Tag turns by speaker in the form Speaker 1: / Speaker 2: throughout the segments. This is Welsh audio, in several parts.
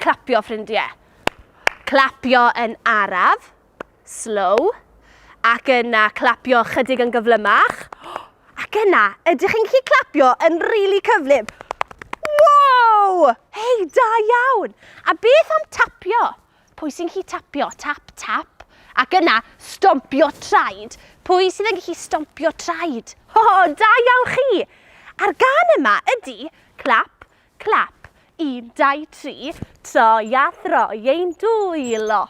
Speaker 1: clapio, ffrindiau. Clapio yn araf, slow, ac yna clapio chydig yn gyflymach. Ac yna, ydych chi'n gallu clapio yn rili cyflym. Wow! Hei, da iawn! A beth am tapio? Pwy sy'n gallu tapio? Tap, tap. Ac yna, stompio traed. Pwy sydd yn gallu stompio traed? O, da iawn chi! A'r gan yma ydy clap, clap, 1, 2, 3, troi a throi ein dwylo.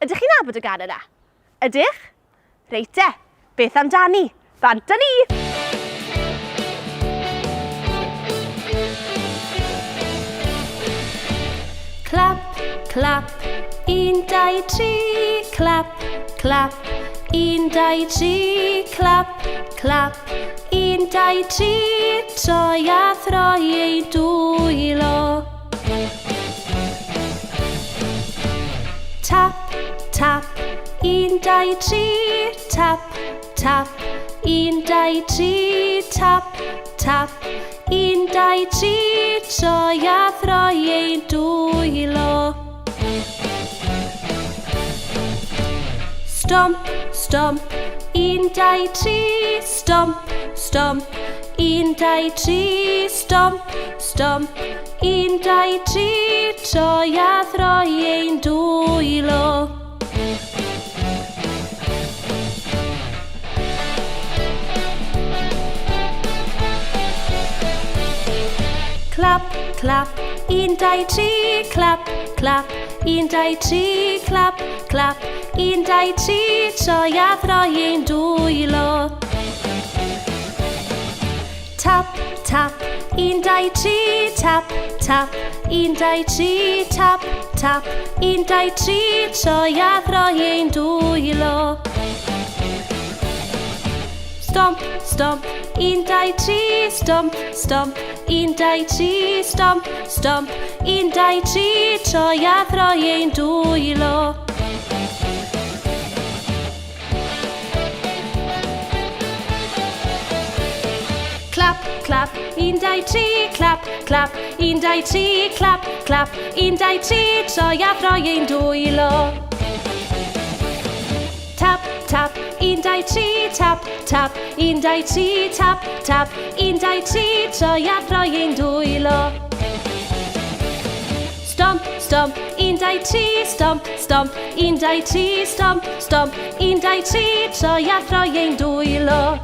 Speaker 1: Ydych chi'n nabod y gan yna? Ydych? Reit e, beth amdani? Bant â ni! Clap, clap, 1, 2, 3, clap, clap, 1, 2, 3, clap, clap, 1, 2, 3, troi a throi ein dwylo. Tap, tap, 1, 2, 3, tap, tap, 1, 2, 3, tap, tap, 1, 2, 3, troi a throi ein dwylo. Stomp, stomp, 1, 2, 3, stomp, stomp, 1, 2, 3, stomp, stomp, 1, 2, 3, troi a throi ein dwylo. Clap, clap, 1, 2, 3, clap, clap, 1, 2, 3, clap, clap, 1, 2, 3, troi a throi ein dwylo. Tap, tap, 1, 2, 3, tap, tap, 1, 2, 3, tap, tap, 1, 2, 3, troi a throi ein dwylo. Stomp, stomp, 1, 2, 3, stomp, stomp, 1, 2, 3, stomp, stomp, 1, 2, 3, troi a throi ein dwylo. Clap, clap, 1, 2, 3, clap, clap, 1, 2, 3, clap, clap, 1, 2, 3, troi a throi ein dwylo. Tap, tap, 1, 2, 3, tap, tap, 1, 2, 3, tap, tap, 1, 2, 3, troi a throi ein dwylo. Stomp, stomp, 1, 2, 3, stomp, stomp, 1, 2, 3, stomp, stomp, 1, 2, 3, troi a throi ein dwylo.